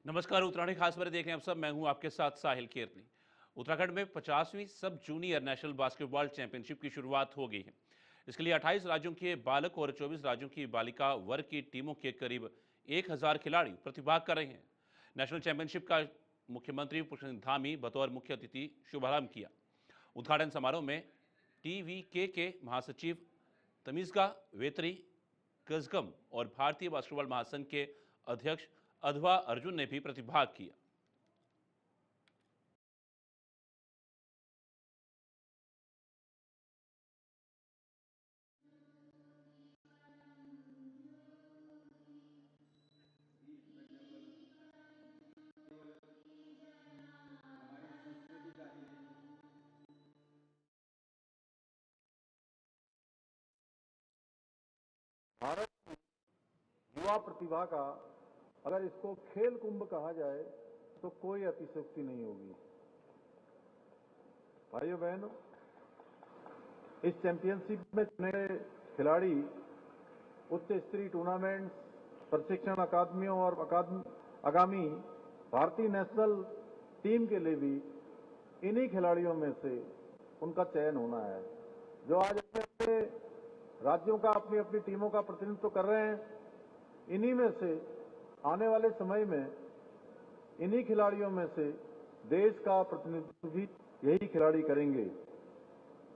नमस्कार। उत्तराखंड खास खबरें देख रहे हैं आप सब। मैं हूं आपके साथ साहिल केरनी। उत्तराखंड में 50वीं सब जूनियर नेशनल बास्केटबॉल चैंपियनशिप की शुरुआत हो गई है। इसके लिए 28 राज्यों के बालक और 24 राज्यों की बालिका वर्ग की टीमों के करीब 1000 खिलाड़ी प्रतिभाग कर रहे हैं। नेशनल चैंपियनशिप का मुख्यमंत्री पुष्पेंद्र धामी बतौर मुख्य अतिथि शुभारंभ किया। उद्घाटन समारोह में TVK के महासचिव तमीज़गा वेतरी कज़गम और भारतीय बास्केटबॉल महासंघ के अध्यक्ष अधवा अर्जुन ने भी प्रतिभाग किया। भारत में युवा प्रतिभा का अगर इसको खेल कुंभ कहा जाए तो कोई अतिशयोक्ति नहीं होगी। भाइयों बहनों, इस चैंपियनशिप में चुने गए खिलाड़ी उच्च स्तरीय टूर्नामेंट्स, प्रशिक्षण अकादमियों और आगामी भारतीय नेशनल टीम के लिए भी इन्हीं खिलाड़ियों में से उनका चयन होना है, जो आज अपने राज्यों का अपनी अपनी टीमों का प्रतिनिधित्व कर रहे हैं। इन्हीं में से आने वाले समय में इन्हीं खिलाड़ियों में से देश का प्रतिनिधित्व भी यही खिलाड़ी करेंगे।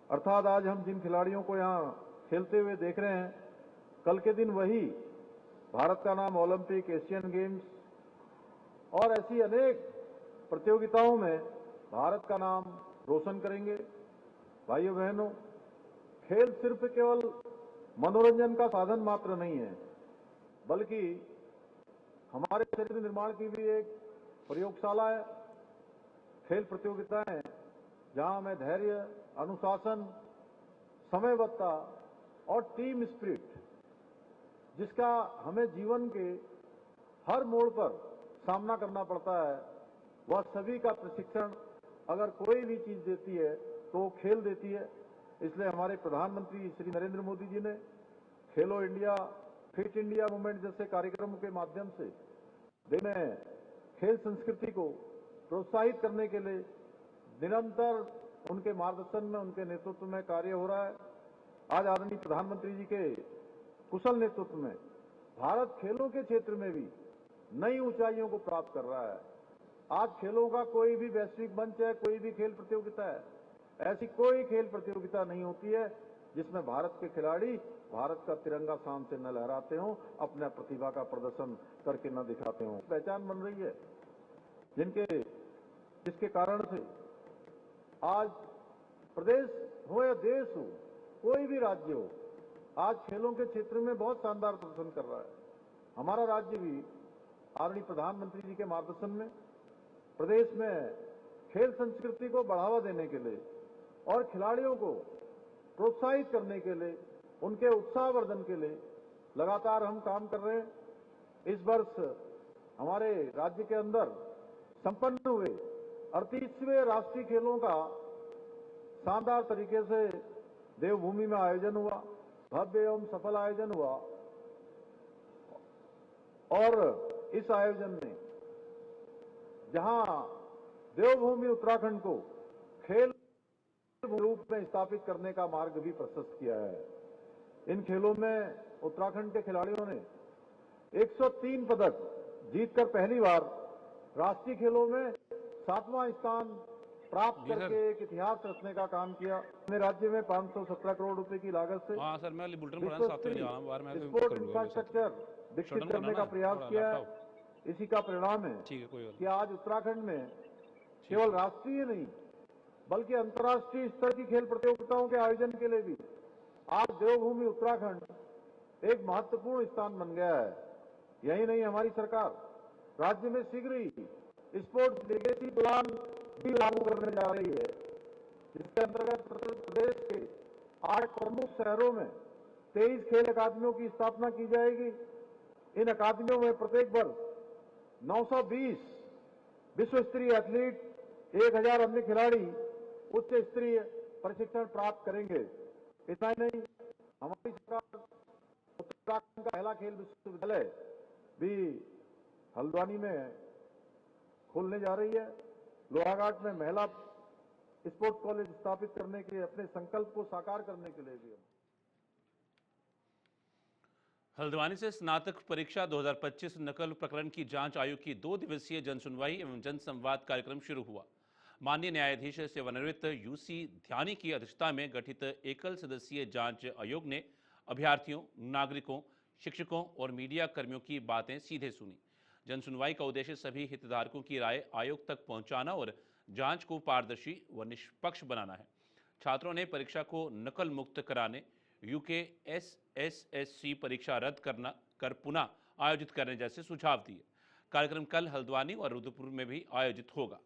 अर्थात आज हम जिन खिलाड़ियों को यहां खेलते हुए देख रहे हैं, कल के दिन वही भारत का नाम ओलंपिक, एशियन गेम्स और ऐसी अनेक प्रतियोगिताओं में भारत का नाम रोशन करेंगे। भाइयों बहनों, खेल सिर्फ केवल मनोरंजन का साधन मात्र नहीं है, बल्कि हमारे चरित्र निर्माण की भी एक प्रयोगशाला है। खेल प्रतियोगिताएं जहां हमें धैर्य, अनुशासन, समयबद्धता और टीम स्पिरिट, जिसका हमें जीवन के हर मोड़ पर सामना करना पड़ता है, वह सभी का प्रशिक्षण अगर कोई भी चीज देती है तो वो खेल देती है। इसलिए हमारे प्रधानमंत्री श्री नरेंद्र मोदी जी ने खेलो इंडिया, फिट इंडिया मूवमेंट जैसे कार्यक्रमों के माध्यम से देश में खेल संस्कृति को प्रोत्साहित करने के लिए निरंतर उनके मार्गदर्शन में, उनके नेतृत्व में कार्य हो रहा है। आज आदरणीय प्रधानमंत्री जी के कुशल नेतृत्व में भारत खेलों के क्षेत्र में भी नई ऊंचाइयों को प्राप्त कर रहा है। आज खेलों का कोई भी वैश्विक मंच है, कोई भी खेल प्रतियोगिता है, ऐसी कोई खेल प्रतियोगिता नहीं होती है जिसमें भारत के खिलाड़ी भारत का तिरंगा शान से न लहराते हों, अपने प्रतिभा का प्रदर्शन करके न दिखाते हों। पहचान बन रही है जिसके कारण से आज प्रदेश हो या देश हो, कोई भी राज्य हो, आज खेलों के क्षेत्र में बहुत शानदार प्रदर्शन कर रहा है। हमारा राज्य भी आदरणीय प्रधानमंत्री जी के मार्गदर्शन में प्रदेश में खेल संस्कृति को बढ़ावा देने के लिए और खिलाड़ियों को प्रोत्साहित करने के लिए, उनके उत्साहवर्धन के लिए लगातार हम काम कर रहे हैं। इस वर्ष हमारे राज्य के अंदर संपन्न हुए 38वें राष्ट्रीय खेलों का शानदार तरीके से देवभूमि में आयोजन हुआ, भव्य एवं सफल आयोजन हुआ। और इस आयोजन में जहां देवभूमि उत्तराखंड को खेल रूप में स्थापित करने का मार्ग भी प्रशस्त किया है। इन खेलों में उत्तराखंड के खिलाड़ियों ने 103 पदक जीतकर पहली बार राष्ट्रीय खेलों में 7वां स्थान प्राप्त करके एक इतिहास रचने का काम किया। अपने राज्य में 517 करोड़ रुपए की लागत से हाँ सर, मैं बुलेटिन स्पोर्ट्स इंफ्रास्ट्रक्चर विकसित करने का प्रयास किया है। इसी का परिणाम है कि आज उत्तराखंड में केवल राष्ट्रीय नहीं बल्कि अंतर्राष्ट्रीय स्तर की खेल प्रतियोगिताओं के आयोजन के लिए भी आज देवभूमि उत्तराखंड एक महत्वपूर्ण स्थान बन गया है। यही नहीं, हमारी सरकार राज्य में शीघ्र ही स्पोर्ट्स लेगेसी प्लान भी लागू करने जा रही है, जिसके अंतर्गत प्रदेश के 8 प्रमुख शहरों में 23 खेल अकादमियों की स्थापना की जाएगी। इन अकादमियों में प्रत्येक वर्ष 920 विश्व स्तरीय एथलीट, 1000 अन्य खिलाड़ी उच्च स्तरीय प्रशिक्षण प्राप्त करेंगे। इतना ही नहीं, हमारी सरकार उत्तराखंड का पहला खेल विश्वविद्यालय भी हल्द्वानी में खोलने जा रही है। लोहाघाट में महिला स्पोर्ट्स कॉलेज स्थापित करने के अपने संकल्प को साकार करने के लिए भी हल्द्वानी से स्नातक परीक्षा 2025 नकल प्रकरण की जांच आयोग की 2 दिवसीय जनसुनवाई एवं जनसंवाद कार्यक्रम शुरू हुआ। माननीय न्यायाधीश सेवानिवृत्त यूसी ध्यानी की अध्यक्षता में गठित एकल सदस्यीय जांच आयोग ने अभ्यर्थियों, नागरिकों, शिक्षकों और मीडिया कर्मियों की बातें सीधे सुनी। जनसुनवाई का उद्देश्य सभी हितधारकों की राय आयोग तक पहुंचाना और जांच को पारदर्शी व निष्पक्ष बनाना है। छात्रों ने परीक्षा को नकल मुक्त कराने, यूके SSSC परीक्षा रद्द कर पुनः आयोजित करने जैसे सुझाव दिए। कार्यक्रम कल हल्द्वानी और रुद्रपुर में भी आयोजित होगा।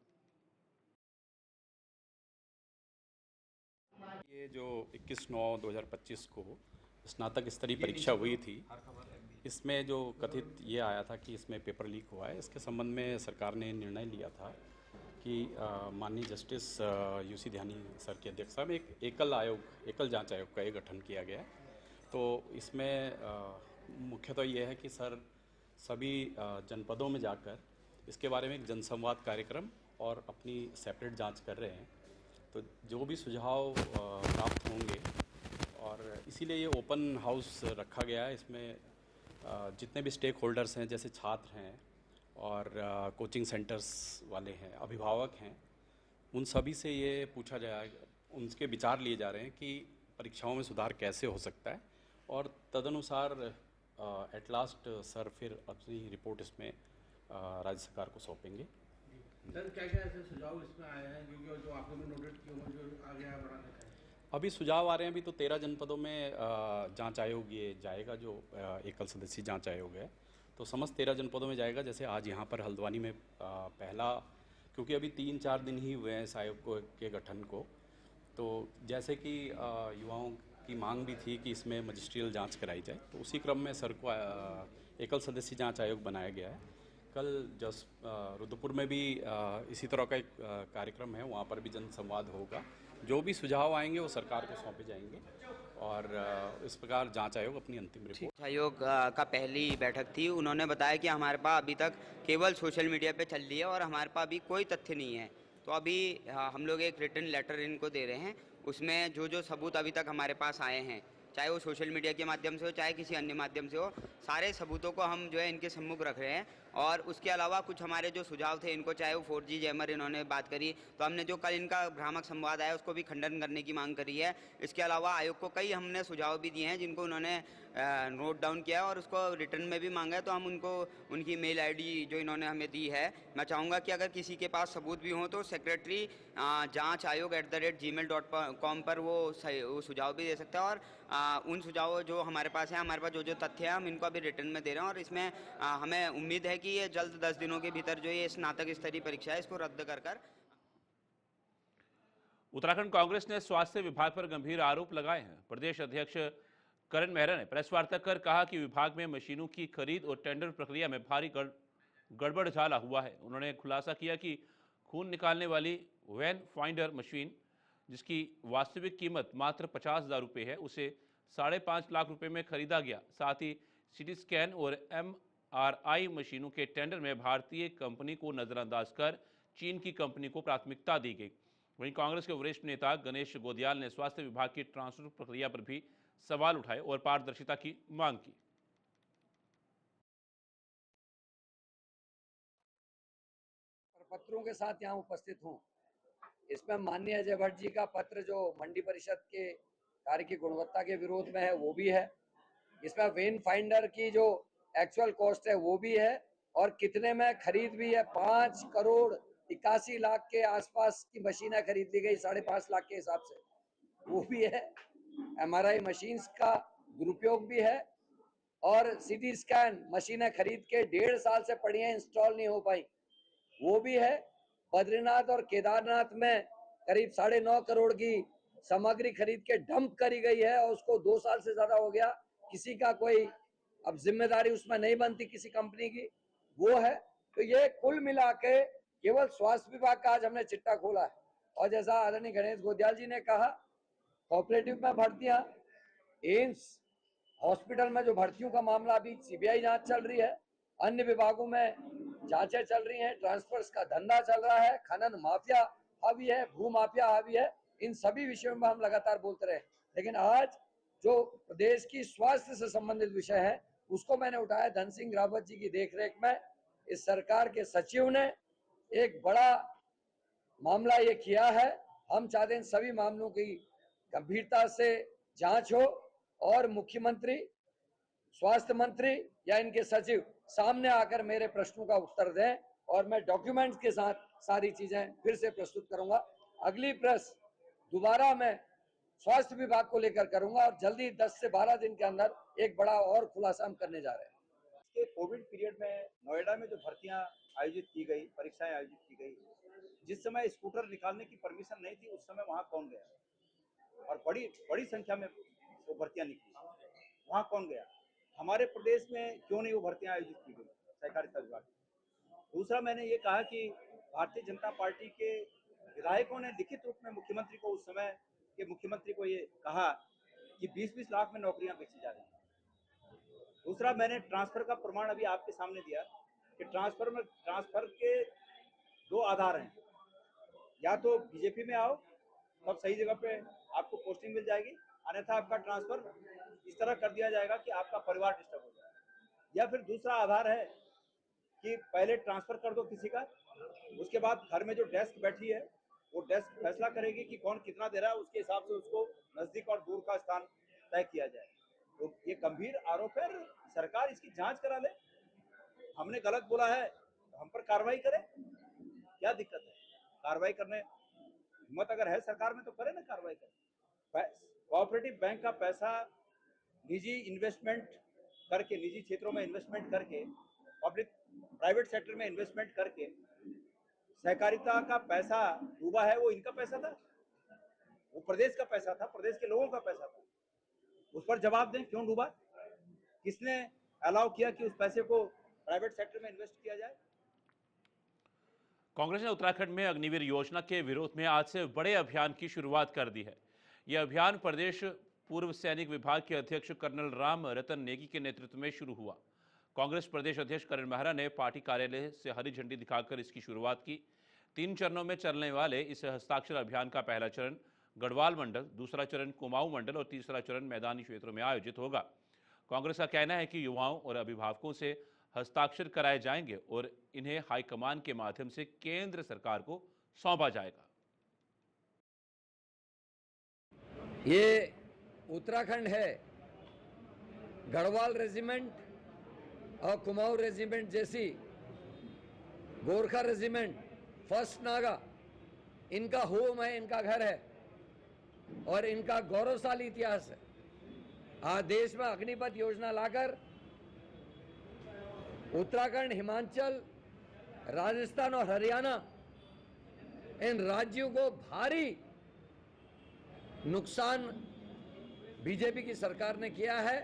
ये जो 21/9/2025 को स्नातक स्तरीय परीक्षा हुई थी, इसमें जो कथित ये आया था कि इसमें पेपर लीक हुआ है, इसके संबंध में सरकार ने निर्णय लिया था कि माननीय जस्टिस यूसी ध्यानी सर की अध्यक्षता में एक एकल जांच आयोग का गठन किया गया। तो इसमें मुख्यतः ये है कि सर सभी जनपदों में जाकर इसके बारे में एक जनसंवाद कार्यक्रम और अपनी सेपरेट जांच कर रहे हैं। तो जो भी सुझाव प्राप्त होंगे, और इसीलिए ये ओपन हाउस रखा गया है। इसमें जितने भी स्टेक होल्डर्स हैं, जैसे छात्र हैं और कोचिंग सेंटर्स वाले हैं, अभिभावक हैं, उन सभी से ये पूछा जाएगा, उनके विचार लिए जा रहे हैं कि परीक्षाओं में सुधार कैसे हो सकता है, और तदनुसार एट लास्ट सर फिर अपनी रिपोर्ट इसमें राज्य सरकार को सौंपेंगे। सर क्या ऐसे सुझाव इसमें आए हैं क्योंकि जो आपने नोटेड किए होंगे, जो आगे बढ़ाने का है? अभी सुझाव आ रहे हैं। अभी तो 13 जनपदों में जांच आयोग ये जाएगा, जो एकल सदस्यीय जांच आयोग है, तो समस्त 13 जनपदों में जाएगा। जैसे आज यहाँ पर हल्द्वानी में पहला, क्योंकि अभी 3-4 दिन ही हुए हैं इस आयोग को के गठन को, तो जैसे कि युवाओं की मांग भी थी कि इसमें मजिस्ट्रियल जांच कराई जाए, तो उसी क्रम में सर को एकल सदस्यीय जांच आयोग बनाया गया है। कल रुद्रपुर में भी इसी तरह का एक कार्यक्रम है, वहाँ पर भी जनसंवाद होगा। जो भी सुझाव आएंगे वो सरकार को सौंपे जाएंगे, और इस प्रकार जांच आयोग अपनी अंतिम रिपोर्ट। आयोग का पहली बैठक थी। उन्होंने बताया कि हमारे पास अभी तक केवल सोशल मीडिया पे चल रही है और हमारे पास अभी कोई तथ्य नहीं है। तो अभी हम लोग एक रिटन लेटर इनको दे रहे हैं, उसमें जो जो सबूत अभी तक हमारे पास आए हैं, चाहे वो सोशल मीडिया के माध्यम से हो, चाहे किसी अन्य माध्यम से हो, सारे सबूतों को हम जो है इनके सम्मुख रख रहे हैं। और उसके अलावा कुछ हमारे जो सुझाव थे इनको, चाहे वो 4G जैमर इन्होंने बात करी, तो हमने जो कल इनका भ्रामक संवाद आया उसको भी खंडन करने की मांग करी है। इसके अलावा आयोग को कई हमने सुझाव भी दिए हैं जिनको उन्होंने नोट डाउन किया और उसको रिटर्न में भी मांगा है। तो हम उनको उनकी मेल ID जो इन्होंने हमें दी है, मैं चाहूँगा कि अगर किसी के पास सबूत भी हों तो सेक्रेटरी जांच आयोग @gmail.com पर वो सुझाव भी दे सकता है। और उन सुझाव जो हमारे पास हैं, हमारे पास जो जो तथ्य हैं, हम इनको अभी रिटर्न में दे रहे हैं। और इसमें हमें उम्मीद है कि ये जल्द 10 दिनों के भीतर जो ये स्नातक स्तरीय परीक्षा है इसको रद्द कर उत्तराखंड कांग्रेस ने स्वास्थ्य विभाग पर गंभीर आरोप लगाए हैं। प्रदेश अध्यक्ष करण मेहरा ने प्रेस वार्ता कर कहा कि विभाग में मशीनों की खरीद और टेंडर प्रक्रिया में भारी गड़बड़झाला हुआ है। उन्होंने खुलासा किया कि खून निकालने वाली वैन फाइंडर मशीन, जिसकी वास्तविक कीमत मात्र 50,000 रुपये है, उसे 5.5 लाख रुपए में खरीदा गया। साथ ही CT स्कैन और MRI मशीनों के टेंडर में भारतीय कंपनी को नजरअंदाज कर चीन की कंपनी को प्राथमिकता दी गई। वहीं कांग्रेस के वरिष्ठ नेता गणेश गोदियाल ने स्वास्थ्य विभाग की ट्रांसफर प्रक्रिया पर भी सवाल उठाए और पारदर्शिता की मांग की। पत्रों के साथ यहाँ उपस्थित हूँ। इसमें माननीय अजय भट्ट जी का पत्र जो मंडी परिषद के कार्य की गुणवत्ता के विरोध में है वो भी है। इसमें वेन फाइंडर की जो एक्चुअल कॉस्ट है वो भी है, और कितने में खरीद भी है। 5,81,00,000 के आसपास की मशीनें खरीद ली गई, 5.5 लाख के हिसाब से, वो भी है। MRI मशीन्स का दुरुपयोग भी है, और CT स्कैन मशीनें खरीद के 1.5 साल से पड़ी हैं, इंस्टॉल नहीं हो पाई, वो भी है। बद्रीनाथ और केदारनाथ में करीब 9.5 करोड़ की सामग्री खरीद के डंप करी गई है, और उसको 2 साल से ज्यादा हो गया। किसी का कोई अब जिम्मेदारी उसमें नहीं बनती किसी कंपनी की, वो है। तो ये कुल मिला के केवल स्वास्थ्य विभाग का आज हमने चिट्ठा खोला है। और जैसा आदरणीय गणेश गोदियाल जी ने कहा, कोऑपरेटिव में भर्तियां, एम्स हॉस्पिटल में जो भर्तियों का मामला अभी CBI जांच चल रही है, अन्य विभागों में जांचें चल रही हैं, ट्रांसफर्स का धंधा चल रहा है, खनन माफिया हावी है, भू माफिया हावी है, इन सभी विषयों में हम लगातार बोलते रहे। लेकिन आज जो प्रदेश की स्वास्थ्य से संबंधित विषय है उसको मैंने उठाया। धन सिंह रावत जी की देखरेख में इस सरकार के सचिव ने एक बड़ा मामला ये किया है। हम चाहते हैं सभी मामलों की गंभीरता से जांच हो और मुख्यमंत्री, स्वास्थ्य मंत्री या इनके सचिव सामने आकर मेरे प्रश्नों का उत्तर दें और मैं डॉक्यूमेंट्स के साथ सारी चीजें फिर से प्रस्तुत करूंगा। अगली प्रेस दोबारा मैं स्वास्थ्य विभाग को लेकर करूंगा और जल्दी 10 से 12 दिन के अंदर एक बड़ा और खुलासा हम करने जा रहे हैं। के कोविड पीरियड में नोएडा में जो भर्तियां आयोजित की गई, परीक्षाएं आयोजित की गई, जिस समय स्कूटर निकालने की परमिशन नहीं थी उस समय वहां कौन गया? और बड़ी संख्या में वो भर्तियां निकली, वहां कौन गया? हमारे प्रदेश में क्यों नहीं वो भर्तियां आयोजित की गई सहकारिता विभाग? दूसरा, मैंने ये कहा कि भारतीय जनता पार्टी के विधायकों ने लिखित रूप में मुख्यमंत्री को, उस समय के मुख्यमंत्री को ये कहा कि 20-20 लाख में नौकरियां बेची जा रही हैं। दूसरा, मैंने ट्रांसफर का प्रमाण अभी आपके सामने दिया कि ट्रांसफर के 2 आधार हैं, या तो बीजेपी में आओ तब सही जगह पे आपको पोस्टिंग मिल जाएगी, अन्यथा आपका ट्रांसफर इस तरह कर दिया जाएगा कि आपका परिवार डिस्टर्ब हो जाएगा। या फिर दूसरा आधार है कि पहले ट्रांसफर कर दो किसी का, उसके बाद घर में जो डेस्क बैठी है वो डेस्क फैसला करेगी कि कौन कितना दे रहा है, उसके हिसाब से उसको नजदीक और दूर का स्थान तय किया जाए। तो ये गंभीर आरोप है, सरकार इसकी जांच करा ले। हमने गलत बोला है तो हम पर कार्रवाई करे, क्या दिक्कत है? कार्रवाई करने हिम्मत अगर है सरकार में तो करे ना कार्रवाई करे। कोऑपरेटिव बैंक का पैसा निजी इन्वेस्टमेंट करके, निजी क्षेत्रों में इन्वेस्टमेंट करके, प्राइवेट सेक्टर में इन्वेस्टमेंट करके सहकारिता का पैसा डूबा है। वो इनका पैसा था, वो प्रदेश का पैसा था, प्रदेश के लोगों का पैसा था। उस पर जवाब दें, क्यों डूबा, किसने अलाउ किया कि उस पैसे को प्राइवेट सेक्टर में इन्वेस्ट किया जाए। कांग्रेस ने उत्तराखंड में अग्निवीर योजना के विरोध में आज से बड़े अभियान की शुरुआत कर दी है। यह अभियान प्रदेश पूर्व सैनिक विभाग के अध्यक्ष कर्नल राम रतन नेगी के नेतृत्व में शुरू हुआ। कांग्रेस प्रदेश अध्यक्ष करण मेहरा ने पार्टी कार्यालय से हरी झंडी दिखाकर इसकी शुरुआत की। 3 चरणों में चलने वाले इस हस्ताक्षर अभियान का पहला चरण गढ़वाल मंडल, दूसरा चरण कुमाऊं मंडल और तीसरा चरण मैदानी क्षेत्रों में आयोजित होगा। कांग्रेस का कहना है कि युवाओं और अभिभावकों से हस्ताक्षर कराए जाएंगे और इन्हें हाईकमान के माध्यम से केंद्र सरकार को सौंपा जाएगा। ये उत्तराखंड है, गढ़वाल रेजिमेंट और कुमाऊं रेजिमेंट जैसी, गोरखा रेजिमेंट, फर्स्ट नागा, इनका होम है, इनका घर है और इनका गौरवशाली इतिहास है। आज देश में अग्निपथ योजना लाकर उत्तराखंड, हिमाचल, राजस्थान और हरियाणा, इन राज्यों को भारी नुकसान बीजेपी की सरकार ने किया है।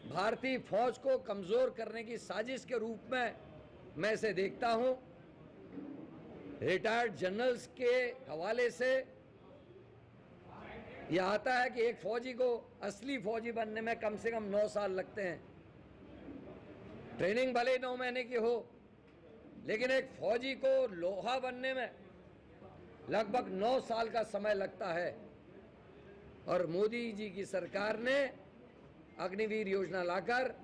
भारतीय फौज को कमजोर करने की साजिश के रूप में मैं इसे देखता हूं। रिटायर्ड जनरल्स के हवाले से यह आता है कि एक फौजी को असली फौजी बनने में कम से कम 9 साल लगते हैं। ट्रेनिंग भले 9 महीने की हो, लेकिन एक फौजी को लोहा बनने में लगभग 9 साल का समय लगता है। और मोदी जी की सरकार ने अग्निवीर योजना लाकर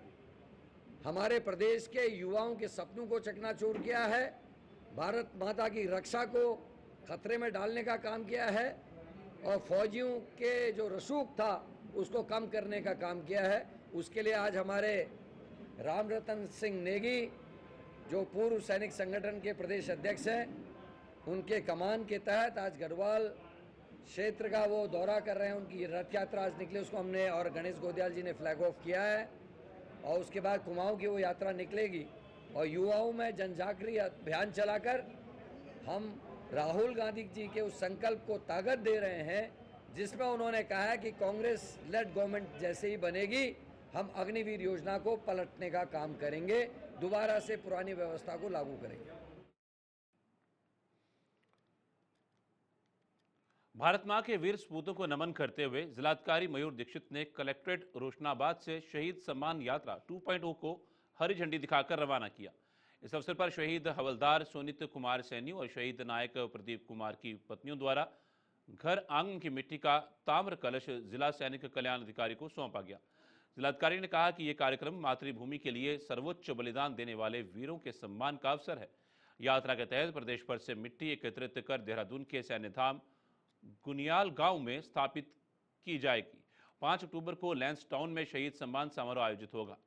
हमारे प्रदेश के युवाओं के सपनों को चकनाचूर किया है, भारत माता की रक्षा को खतरे में डालने का काम किया है और फौजियों के जो रसूख था उसको कम करने का काम किया है। उसके लिए आज हमारे राम रतन सिंह नेगी, जो पूर्व सैनिक संगठन के प्रदेश अध्यक्ष हैं, उनके कमान के तहत आज गढ़वाल क्षेत्र का वो दौरा कर रहे हैं। उनकी रथ यात्रा आज निकली, उसको हमने और गणेश गोदियाल जी ने फ्लैग ऑफ किया है और उसके बाद कुमाऊं की वो यात्रा निकलेगी और युवाओं में जनजागृति अभियान चलाकर हम राहुल गांधी जी के उस संकल्प को ताकत दे रहे हैं जिसमें उन्होंने कहा है कि कांग्रेस लेड गवर्नमेंट जैसे ही बनेगी हम अग्निवीर योजना को पलटने का काम करेंगे, दोबारा से पुरानी व्यवस्था को लागू करेंगे। भारत मां के वीर सपूतों को नमन करते हुए जिलाधिकारी मयूर दीक्षित ने कलेक्ट्रेट रोशनाबाद से शहीद सम्मान यात्रा 2.0 को हरी झंडी दिखाकर रवाना किया। इस अवसर पर शहीद हवलदार सोनित कुमार सैनी और शहीद नायक प्रदीप कुमार की पत्नियों द्वारा घर आंगन की मिट्टी का ताम्र कलश जिला सैनिक कल्याण अधिकारी को सौंपा गया। जिलाधिकारी ने कहा कि यह कार्यक्रम मातृभूमि के लिए सर्वोच्च बलिदान देने वाले वीरों के सम्मान का अवसर है। यात्रा के तहत प्रदेश भर से मिट्टी एकत्रित कर देहरादून के सैन्य धाम गुनियाल गांव में स्थापित की जाएगी। 5 अक्टूबर को लैंसडाउन में शहीद सम्मान समारोह आयोजित होगा।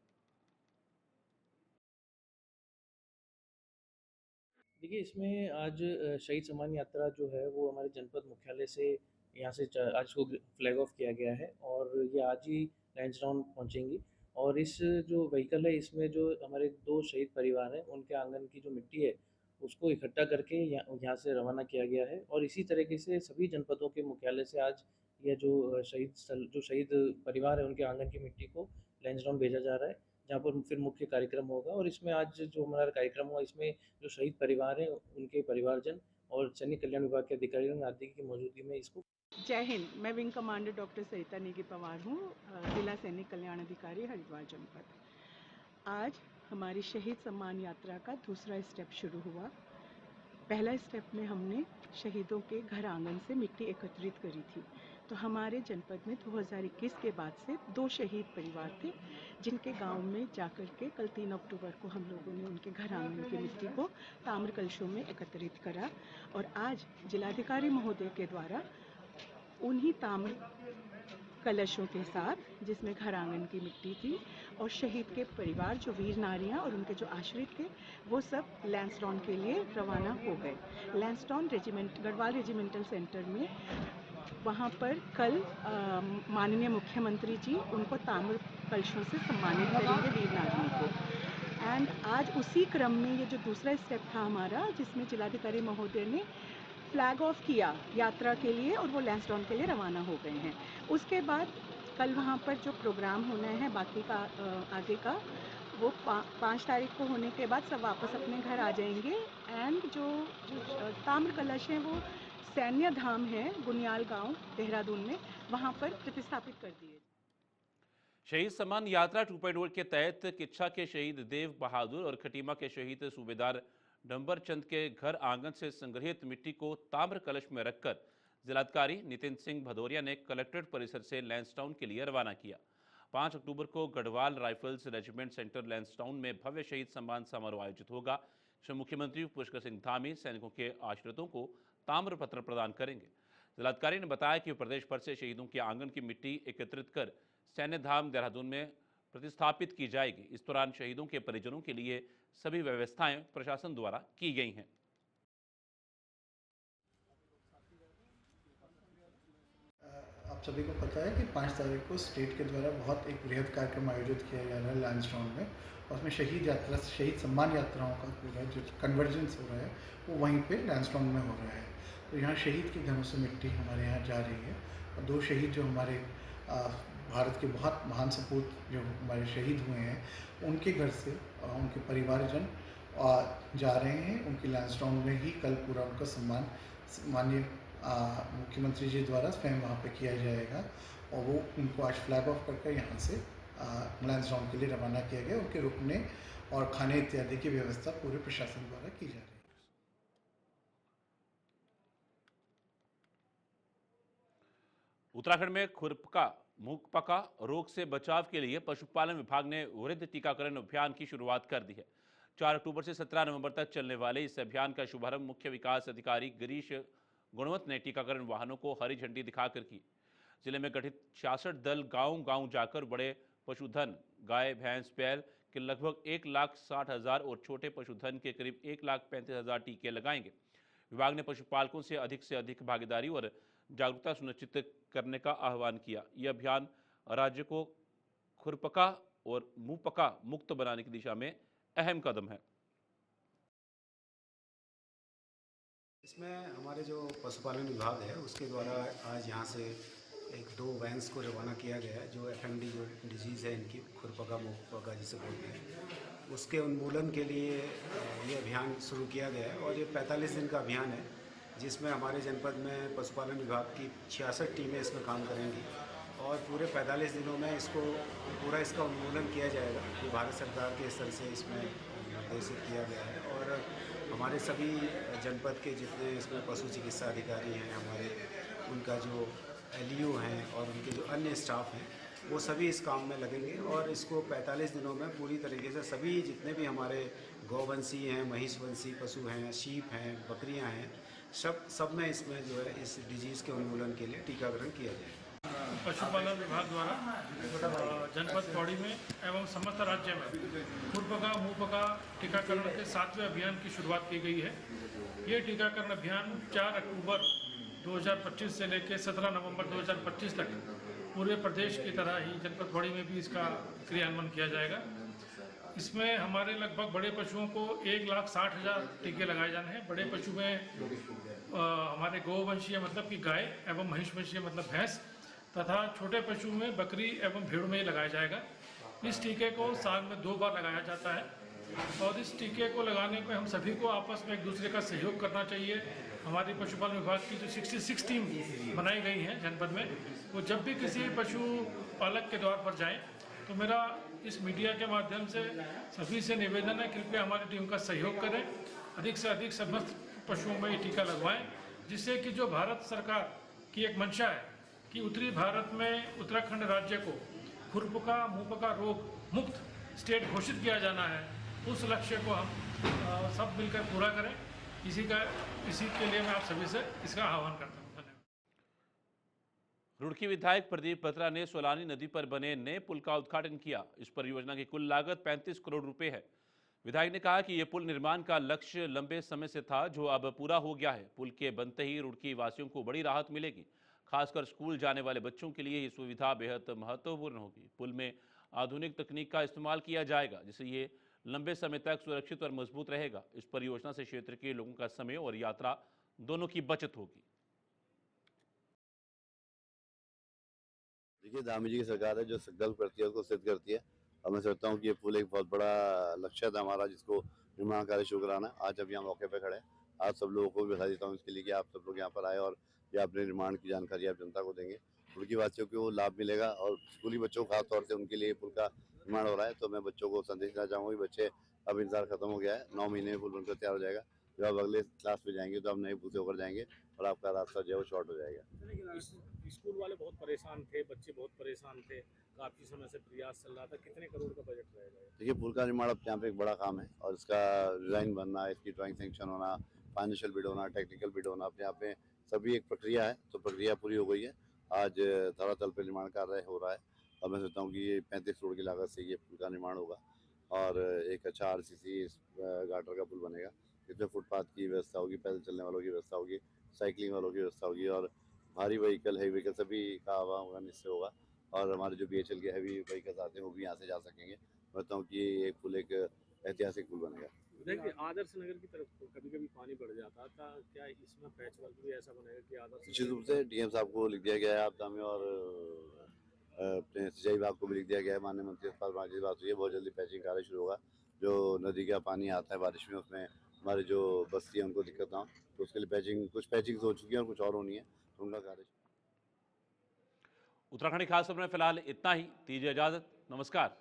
देखिए, इसमें आज शहीद सम्मान यात्रा जो है वो हमारे जनपद मुख्यालय से यहाँ से आज को फ्लैग ऑफ किया गया है और ये आज ही लैंसडाउन पहुँचेंगी। और इस जो व्हीकल है इसमें जो हमारे 2 शहीद परिवार हैं उनके आंगन की जो मिट्टी है उसको इकट्ठा करके यहाँ से रवाना किया गया है। और इसी तरीके से सभी जनपदों के मुख्यालय से आज यह जो शहीद परिवार है उनके आंगन की मिट्टी को लैंसडाउन भेजा जा रहा है, जहाँ पर फिर मुख्य कार्यक्रम होगा। और इसमें आज जो हमारा कार्यक्रम हुआ इसमें जो शहीद परिवार हैं उनके परिवारजन और सैनिक कल्याण विभाग के अधिकारियों आदि की मौजूदगी में इसको। जय हिंद। मैं विंग कमांडर डॉक्टर सरिता नेगी पवार हूँ, जिला सैनिक कल्याण अधिकारी हरिद्वार जनपद। आज हमारी शहीद सम्मान यात्रा का दूसरा स्टेप शुरू हुआ। पहला स्टेप में हमने शहीदों के घर आंगन से मिट्टी एकत्रित करी थी। तो हमारे जनपद में 2021 के बाद से 2 शहीद परिवार थे जिनके गांव में जाकर के कल 3 अक्टूबर को हम लोगों ने उनके घर आंगन की मिट्टी को ताम्र कलशों में एकत्रित करा। और आज जिलाधिकारी महोदय के द्वारा उन्हीं ताम्र कलशों के साथ, जिसमें घर आंगन की मिट्टी थी और शहीद के परिवार जो वीर नारियां और उनके जो आश्रित थे वो सब लैंसडाउन के लिए रवाना हो गए। Lansdowne regiment Garhwal regimental centre में वहाँ पर कल माननीय मुख्यमंत्री जी उनको ताम्र कलशों से सम्मानित करेंगे वीर नारियों को। एंड आज उसी क्रम में ये जो दूसरा स्टेप था हमारा, जिसमें जिलाधिकारी महोदय ने फ्लैग ऑफ किया यात्रा के लिए और वो लैंसडाउन के लिए रवाना हो गए हैं। उसके बाद कल वहाँ पर जो प्रोग्राम होना है बाकी का आगे का वो 5 तारीख को होने के बाद सब वापस अपने घर आ जाएंगे। एंड जो ताम्र कलश हैं वो सैन्य धाम है गुनियाल गांव देहरादून में, वहाँ पर प्रतिस्थापित कर दिए। शहीद सम्मान यात्रा 2.0 के तहत किच्छा के शहीद देव बहादुर और खटीमा के शहीद सूबेदार डंबर चंद के घर आंगन से संग्रहित मिट्टी को ताम्र कलश में रखकर जिलाधिकारी नितिन सिंह भदौरिया ने कलेक्ट्रेट परिसर से लैंसडाउन के लिए रवाना किया। 5 अक्टूबर को Garhwal rifles regiment centre Lansdowne में भव्य शहीद सम्मान समारोह आयोजित होगा। श्री मुख्यमंत्री पुष्कर सिंह धामी सैनिकों के आश्रितों को ताम्र पत्र प्रदान करेंगे। जिलाधिकारी ने बताया कि प्रदेश भर से शहीदों के आंगन की मिट्टी एकत्रित कर सैन्य धाम देहरादून में प्रतिस्थापित की जाएगी। इस दौरान शहीदों के परिजनों के लिए सभी व्यवस्थाएं प्रशासन द्वारा की गई हैं। आप सभी को पता है कि 5 तारीख को स्टेट के द्वारा बहुत एक बृहद कार्यक्रम आयोजित किया जा रहा है लैंसडाउन में, और उसमें शहीद सम्मान यात्राओं का पूरा जो कन्वर्जेंस हो रहा है वो वहीं पे लैंसडाउन में हो रहा है। तो यहाँ शहीद के घरों से मिट्टी हमारे यहाँ जा रही है और 2 शहीद जो हमारे भारत के बहुत महान सपूत जो हमारे शहीद हुए हैं उनके घर से उनके परिवारजन जा रहे हैं। उनकी लैंसडाउन में ही कल पूरा उनका सम्मान माननीय मुख्यमंत्री जी द्वारा स्वयं वहाँ पे किया जाएगा और वो उनको आज फ्लैग ऑफ करके यहाँ से लैंसडाउन के लिए रवाना किया गया। उनके रुकने और खाने इत्यादि की व्यवस्था पूरे प्रशासन द्वारा की जा रही है। उत्तराखंड में खुरपका मुंहपका रोग से बचाव के लिए पशुपालन विभाग ने वृहद टीकाकरण अभियान की शुरुआत कर दी है। 4 अक्टूबर से 17 नवंबर तक चलने वाले इस अभियान का शुभारंभ मुख्य विकास अधिकारी गिरीश गुणवंत ने टीकाकरण वाहनों को हरी झंडी दिखाकर की। जिले में गठित 66 दल गांव-गांव जाकर बड़े पशुधन गाय भैंस बैल के लगभग 1,60,000 और छोटे पशुधन के करीब 1,35,000 टीके लगाएंगे। विभाग ने पशुपालकों से अधिक भागीदारी और जागरूकता सुनिश्चित करने का आह्वान किया। यह अभियान राज्य को खुरपका और मुंहपका मुक्त बनाने की दिशा में अहम कदम है। इसमें हमारे जो पशुपालन विभाग है उसके द्वारा आज यहाँ से 1-2 वैन्स को रवाना किया गया है जो FMD जो डिजीज़ है इनकी खुरपका मुंहपका जिसे बोलते हैं उसके उन्मूलन के लिए ये अभियान शुरू किया गया है। और ये 45 दिन का अभियान है जिसमें हमारे जनपद में पशुपालन विभाग की 66 टीमें इसमें काम करेंगी और पूरे 45 दिनों में इसका उन्मूलन किया जाएगा। कि भारत सरकार के स्तर से इसमें निर्देशित किया गया है और हमारे सभी जनपद के जितने इसमें पशु चिकित्सा अधिकारी हैं हमारे, उनका जो एलईओ हैं और उनके जो अन्य स्टाफ हैं वो सभी इस काम में लगेंगे और इसको 45 दिनों में पूरी तरीके से सभी जितने भी हमारे गौवंशी हैं, महिषवंशी पशु हैं, शीप हैं, बकरियां हैं, सब में इसमें जो है इस डिजीज़ के उन्मूलन के लिए टीकाकरण किया जाएगा। पशुपालन विभाग द्वारा जनपद पौड़ी में एवं समस्त राज्य में खुरपका मुंहपका टीकाकरण के 7वें अभियान की शुरुआत की गई है। ये टीकाकरण अभियान 4 अक्टूबर 2025 से लेकर 17 नवंबर 2025 तक पूरे प्रदेश की तरह ही जनपद पौड़ी में भी इसका क्रियान्वयन किया जाएगा। इसमें हमारे लगभग बड़े पशुओं को 1,60,000 टीके लगाए जाने हैं। बड़े पशु में हमारे गौवंशीय मतलब कि गाय एवं महिषवंशीय मतलब भैंस तथा छोटे पशु में बकरी एवं भेड़ में लगाया जाएगा। इस टीके को साल में 2 बार लगाया जाता है और इस टीके को लगाने में हम सभी को आपस में एक दूसरे का सहयोग करना चाहिए। हमारी पशुपालन विभाग की जो 66 टीम बनाई गई हैं जनपद में, वो जब भी किसी पशु पालक के द्वार पर जाएं तो मेरा इस मीडिया के माध्यम से सभी से निवेदन है, कृपया हमारी टीम का सहयोग करें, अधिक से अधिक समस्त पशुओं में ये टीका लगवाएं, जिससे कि जो भारत सरकार की एक मंशा है कि उत्तरी भारत में उत्तराखंड राज्य को खुरपका मुंहपका रोग मुक्त स्टेट घोषित किया जाना है, उस लक्ष्य को हम सब मिलकर पूरा करें। इसी के लिए मैं आप सभी से इसका आह्वान करता हूँ। रुड़की विधायक प्रदीप बत्रा ने सोलानी नदी पर बने नए पुल का उद्घाटन किया। इस परियोजना की कुल लागत 35 करोड़ रुपए है। विधायक ने कहा कि यह पुल निर्माण का लक्ष्य लंबे समय से था, जो अब पूरा हो गया है। पुल के बनते ही रुड़की वासियों को बड़ी राहत मिलेगी। खासकर स्कूल जाने वाले बच्चों के लिए ये सुविधा बेहद महत्वपूर्ण होगी। पुल में आधुनिक तकनीक का इस्तेमाल किया जाएगा, जिससे ये लंबे समय तक सुरक्षित और मजबूत रहेगा। इस परियोजना से क्षेत्र के लोगों का समय और यात्रा दोनों की बचत होगी। देखिए, धामी जी की सरकार है जो संकल्प करती है उसको सिद्ध करती है और मैं समझता हूँ कि ये पुल एक बहुत बड़ा लक्ष्य था हमारा, जिसको निर्माण कार्य शुरू कराना है। आज अब यहाँ मौके पर खड़े हैं, आज सब लोगों को भी बधाई देता हूँ इसके लिए कि आप सब लोग यहाँ पर आए और ये अपने निर्माण की जानकारी आप जनता को देंगे। रुड़की वासियों को लाभ मिलेगा और स्कूली बच्चों को खास तौर से उनके लिए पुल का निर्माण हो रहा है। तो मैं बच्चों को संदेश देना चाहूँगा कि बच्चे अब इंतजार खत्म हो गया है, 9 महीने में पुल बनकर तैयार हो जाएगा। जब आप अगले क्लास में जाएंगे तो आप नए पुल से होकर जाएंगे और आपका रास्ता जो है वो शॉर्ट हो जाएगा। स्कूल वाले बहुत परेशान थे, बच्चे बहुत परेशान थे, काफ़ी समय से प्रयास चल रहा था। कितने करोड़ का बजट रहेगा? देखिए, पुल का निर्माण अब यहाँ पे एक बड़ा काम है और इसका डिज़ाइन बनना, इसकी ड्राइंग सेंक्शन होना, फाइनेंशियल बिड होना, टेक्निकल बिड होना, अपने आप में सभी एक प्रक्रिया है। तो प्रक्रिया पूरी हो गई है, आज धरातल पर निर्माण कार्य हो रहा है और मैं सोचता हूँ कि ये 35 करोड़ की लागत से ये पुल का निर्माण होगा और एक अच्छा आरसीसी गाटर का पुल बनेगा, जिसमें फुटपाथ की व्यवस्था होगी, पैदल चलने वालों की व्यवस्था होगी, साइकिलिंग वालों की व्यवस्था होगी और भारी व्हीकल, हैवी व्हीकल सभी का आवागमन इससे होगा और हमारे जो BHL के हैवी व्हीकल्स आते हैं वो भी यहाँ से जा सकेंगे। मैं कहता हूँ कि ये एक पुल एक ऐतिहासिक पुल बनेगा। देखिए, आदर्श नगर की तरफ कभी कभी पानी बढ़ जाता था, क्या इसमें पैच वर्क भी ऐसा बनेगा कि आदर्श? निश्चित रूप से DM साहब को लिख दिया गया है आपदा में और अपने सिंचाई विभाग को भी लिख दिया गया है। माननीय मंत्री से बात हुई है, बहुत जल्दी पैचिंग कार्य शुरू होगा। जो नदी का पानी आता है बारिश में, उसमें हमारे जो बस्ती है उनको दिक्कत ना हो, तो उसके लिए कुछ पैचिंग हो चुकी है और कुछ और होनी है, तो उनका कार्य। उत्तराखंड की खास खबर में फिलहाल इतना ही। दीजिए इजाजत, नमस्कार।